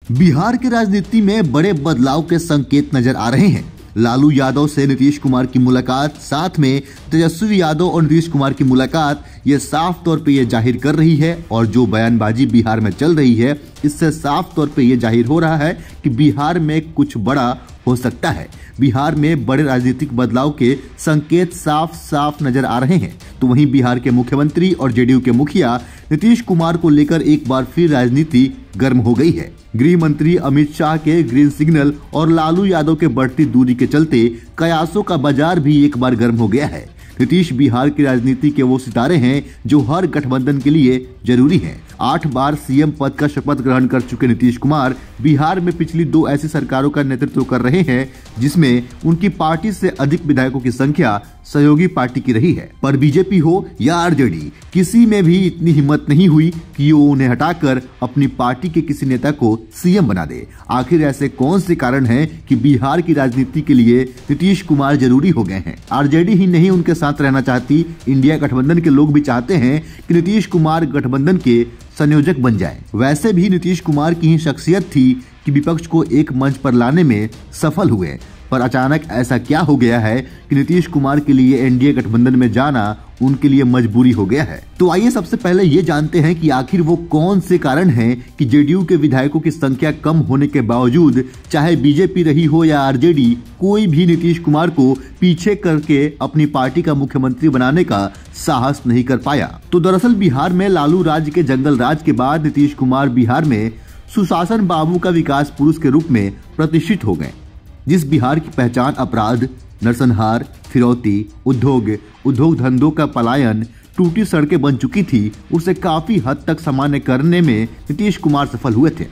बिहार की राजनीति में बड़े बदलाव के संकेत नजर आ रहे हैं। लालू यादव से नीतीश कुमार की मुलाकात, साथ में तेजस्वी यादव और नीतीश कुमार की मुलाकात, ये साफ तौर पे ये जाहिर कर रही है और जो बयानबाजी बिहार में चल रही है इससे साफ तौर पे ये जाहिर हो रहा है कि बिहार में कुछ बड़ा हो सकता है। बिहार में बड़े राजनीतिक बदलाव के संकेत साफ साफ नजर आ रहे हैं। तो वहीं बिहार के मुख्यमंत्री और जेडीयू के मुखिया नीतीश कुमार को लेकर एक बार फिर राजनीति गर्म हो गई है। गृह मंत्री अमित शाह के ग्रीन सिग्नल और लालू यादव के बढ़ती दूरी के चलते कयासों का बाजार भी एक बार गर्म हो गया है। नीतीश बिहार की राजनीति के वो सितारे हैं जो हर गठबंधन के लिए जरूरी हैं। 8 बार सीएम पद का शपथ ग्रहण कर चुके नीतीश कुमार बिहार में पिछली 2 ऐसी सरकारों का नेतृत्व कर रहे हैं जिसमें उनकी पार्टी से अधिक विधायकों की संख्या सहयोगी पार्टी की रही है। पर बीजेपी हो या आरजेडी, किसी में भी इतनी हिम्मत नहीं हुई कि वो उन्हें हटाकर अपनी पार्टी के किसी नेता को सीएम बना दे। आखिर ऐसे कौन से कारण हैं कि बिहार की राजनीति के लिए नीतीश कुमार जरूरी हो गए हैं? आरजेडी ही नहीं उनके साथ रहना चाहती, इंडिया गठबंधन के लोग भी चाहते हैं कि नीतीश कुमार गठबंधन के संयोजक बन जाएं। वैसे भी नीतीश कुमार की ही शख्सियत थी कि विपक्ष को एक मंच पर लाने में सफल हुए। पर अचानक ऐसा क्या हो गया है कि नीतीश कुमार के लिए एनडीए गठबंधन में जाना उनके लिए मजबूरी हो गया है? तो आइए सबसे पहले ये जानते हैं कि आखिर वो कौन से कारण हैं कि जेडीयू के विधायकों की संख्या कम होने के बावजूद, चाहे बीजेपी रही हो या आरजेडी, कोई भी नीतीश कुमार को पीछे करके अपनी पार्टी का मुख्यमंत्री बनाने का साहस नहीं कर पाया। तो दरअसल बिहार में लालू राज के जंगल राज के बाद नीतीश कुमार बिहार में सुशासन बाबू का विकास पुरुष के रूप में प्रतिष्ठित हो गए। जिस बिहार की पहचान अपराध, नरसंहार, फिरौती, उद्योग धंधों का पलायन, टूटी सड़कें बन चुकी थी, उसे काफी हद तक सामान्य करने में नीतीश कुमार सफल हुए थे।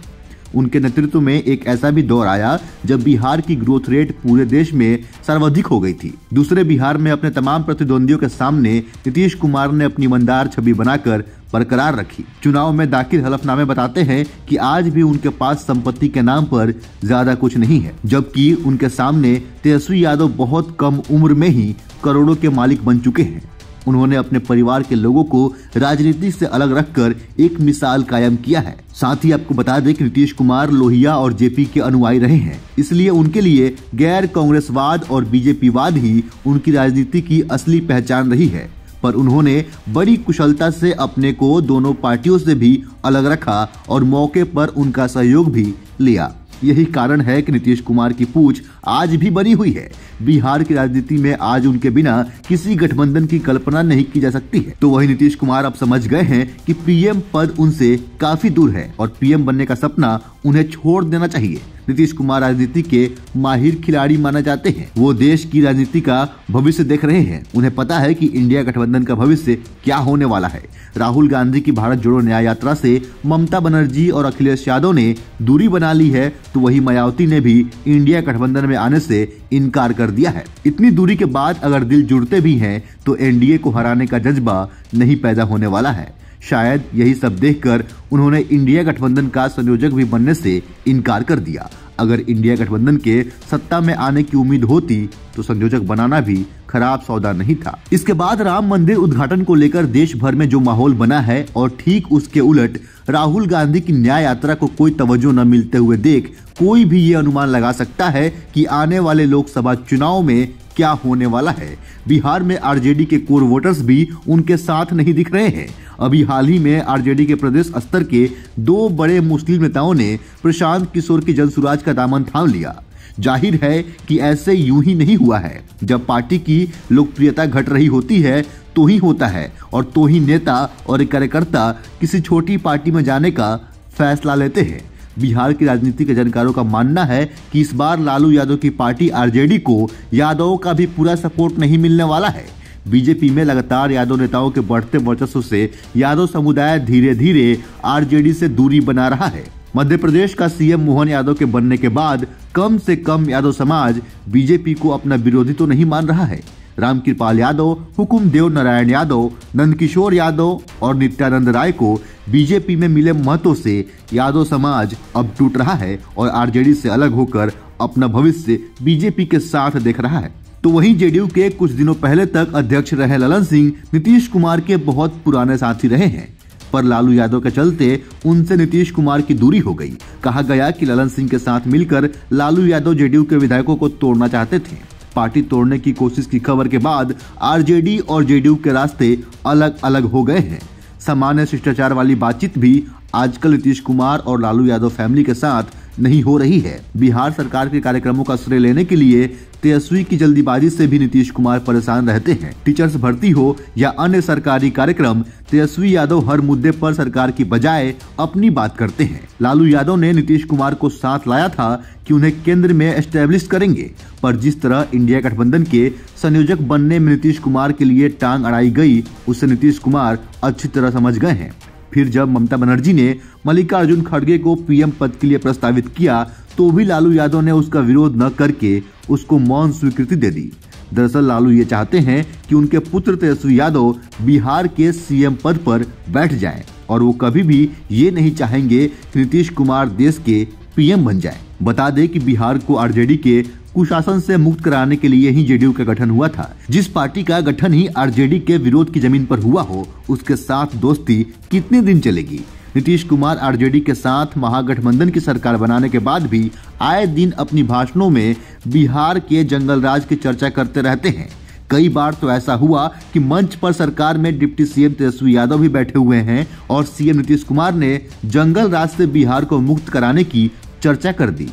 उनके नेतृत्व में एक ऐसा भी दौर आया जब बिहार की ग्रोथ रेट पूरे देश में सर्वाधिक हो गई थी। दूसरे बिहार में अपने तमाम प्रतिद्वंदियों के सामने नीतीश कुमार ने अपनी ईमानदार छवि बनाकर बरकरार रखी। चुनाव में दाखिल हलफनामे बताते हैं कि आज भी उनके पास संपत्ति के नाम पर ज्यादा कुछ नहीं है, जबकि उनके सामने तेजस्वी यादव बहुत कम उम्र में ही करोड़ों के मालिक बन चुके हैं। उन्होंने अपने परिवार के लोगों को राजनीति से अलग रखकर एक मिसाल कायम किया है। साथ ही आपको बता दें कि नीतीश कुमार लोहिया और जेपी के अनुयायी रहे हैं, इसलिए उनके लिए गैर कांग्रेसवाद और बीजेपीवाद ही उनकी राजनीति की असली पहचान रही है। पर उन्होंने बड़ी कुशलता से अपने को दोनों पार्टियों से भी अलग रखा और मौके पर उनका सहयोग भी लिया। यही कारण है कि नीतीश कुमार की पूंछ आज भी बनी हुई है। बिहार की राजनीति में आज उनके बिना किसी गठबंधन की कल्पना नहीं की जा सकती है। तो वही नीतीश कुमार अब समझ गए हैं कि पीएम पद उनसे काफी दूर है और पीएम बनने का सपना उन्हें छोड़ देना चाहिए। नीतीश कुमार राजनीति के माहिर खिलाड़ी माने जाते हैं। वो देश की राजनीति का भविष्य देख रहे हैं। उन्हें पता है कि इंडिया गठबंधन का भविष्य क्या होने वाला है। राहुल गांधी की भारत जोड़ो न्याय यात्रा से ममता बनर्जी और अखिलेश यादव ने दूरी बना ली है, तो वही मायावती ने भी इंडिया गठबंधन में आने से इनकार कर दिया है। इतनी दूरी के बाद अगर दिल जुड़ते भी हैं तो एनडीए को हराने का जज्बा नहीं पैदा होने वाला है। शायद यही सब देखकर उन्होंने इंडिया गठबंधन का संयोजक भी बनने से इनकार कर दिया। अगर इंडिया गठबंधन के सत्ता में आने की उम्मीद होती तो संयोजक बनाना भी खराब सौदा नहीं था। इसके बाद राम मंदिर उद्घाटन को लेकर देश भर में जो माहौल बना है और ठीक उसके उलट राहुल गांधी की न्याय यात्रा को कोई तवज्जो न मिलते हुए देख कोई भी ये अनुमान लगा सकता है कि आने वाले लोकसभा चुनाव में क्या होने वाला है। बिहार में आरजेडी के कोर वोटर्स भी उनके साथ नहीं दिख रहे हैं। अभी हाल ही में आरजेडी के प्रदेश स्तर के 2 बड़े मुस्लिम नेताओं ने प्रशांत किशोर की जनसुराज का दामन थाम लिया। जाहिर है कि ऐसे यूं ही नहीं हुआ है। जब पार्टी की लोकप्रियता घट रही होती है तो ही होता है और तो ही नेता और कार्यकर्ता किसी छोटी पार्टी में जाने का फैसला लेते हैं। बिहार की राजनीति के जानकारों का मानना है कि इस बार लालू यादव की पार्टी आरजेडी को यादवों का भी पूरा सपोर्ट नहीं मिलने वाला है। बीजेपी में लगातार यादव नेताओं के बढ़ते वर्चस्व से यादव समुदाय धीरे धीरे आरजेडी से दूरी बना रहा है। मध्य प्रदेश का सीएम मोहन यादव के बनने के बाद कम से कम यादव समाज बीजेपी को अपना विरोधी तो नहीं मान रहा है। रामकृपाल यादव, हुकुमदेव नारायण यादव, नंदकिशोर यादव और नित्यानंद राय को बीजेपी में मिले महत्व से यादव समाज अब टूट रहा है और आरजेडी से अलग होकर अपना भविष्य बीजेपी के साथ देख रहा है। तो वहीं जेडीयू के कुछ दिनों पहले तक अध्यक्ष रहे ललन सिंह नीतीश कुमार के बहुत पुराने साथी रहे हैं। पर लालू यादव के चलते उनसे नीतीश कुमार की दूरी हो गई। कहा गया कि ललन सिंह के साथ मिलकर लालू यादव जेडीयू के विधायकों को तोड़ना चाहते थे। पार्टी तोड़ने की कोशिश की खबर के बाद आरजेडी और जेडीयू के रास्ते अलग अलग हो गए हैं। सामान्य शिष्टाचार वाली बातचीत भी आजकल नीतीश कुमार और लालू यादव फैमिली के साथ नहीं हो रही है। बिहार सरकार के कार्यक्रमों का श्रेय लेने के लिए तेजस्वी की जल्दीबाजी से भी नीतीश कुमार परेशान रहते हैं। टीचर्स भर्ती हो या अन्य सरकारी कार्यक्रम, तेजस्वी यादव हर मुद्दे पर सरकार की बजाय अपनी बात करते हैं। लालू यादव ने नीतीश कुमार को साथ लाया था कि उन्हें केंद्र में एस्टेब्लिश करेंगे, पर जिस तरह इंडिया गठबंधन के संयोजक बनने में नीतीश कुमार के लिए टांग अड़ाई गई, उसे नीतीश कुमार अच्छी तरह समझ गए हैं। फिर जब ममता बनर्जी ने मल्लिकार्जुन खड़गे को पीएम पद के लिए प्रस्तावित किया तो भी लालू यादव ने उसका विरोध न करके उसको मौन स्वीकृति दे दी। दरअसल लालू ये चाहते हैं कि उनके पुत्र तेजस्वी यादव बिहार के सीएम पद पर बैठ जाएं और वो कभी भी ये नहीं चाहेंगे कि नीतीश कुमार देश के पीएम बन जाएं। बता दें कि बिहार को आरजेडी के कुशासन से मुक्त कराने के लिए ही जेडीयू का गठन हुआ था। जिस पार्टी का गठन ही आरजेडी के विरोध की जमीन पर हुआ हो, उसके साथ दोस्ती कितने दिन चलेगी? नीतीश कुमार आरजेडी के साथ महागठबंधन की सरकार बनाने के बाद भी आए दिन अपनी भाषणों में बिहार के जंगल राज की चर्चा करते रहते हैं। कई बार तो ऐसा हुआ कि मंच पर सरकार में डिप्टी सीएम तेजस्वी यादव भी बैठे हुए हैं और सीएम नीतीश कुमार ने जंगल राज से बिहार को मुक्त कराने की चर्चा कर दी।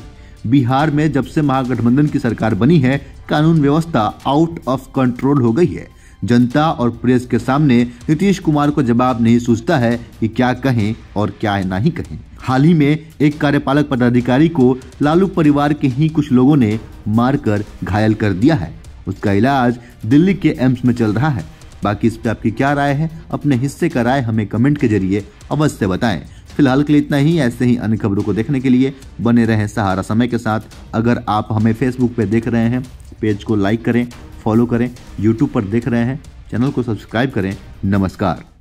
बिहार में जब से महागठबंधन की सरकार बनी है, कानून व्यवस्था आउट ऑफ कंट्रोल हो गई है। जनता और प्रेस के सामने नीतीश कुमार को जवाब नहीं सूझता है कि क्या कहें और क्या नहीं कहें। हाल ही में एक कार्यपालक पदाधिकारी को लालू परिवार के ही कुछ लोगों ने मारकर घायल कर दिया है। उसका इलाज दिल्ली के एम्स में चल रहा है। बाकी इस पे आपकी क्या राय है? अपने हिस्से का राय हमें कमेंट के जरिए अवश्य बताएं। फिलहाल के लिए इतना ही। ऐसे ही अन्य खबरों को देखने के लिए बने रहें सहारा समय के साथ। अगर आप हमें फेसबुक पे देख रहे हैं, पेज को लाइक करें, फॉलो करें। यूट्यूब पर देख रहे हैं, चैनल को सब्सक्राइब करें। नमस्कार।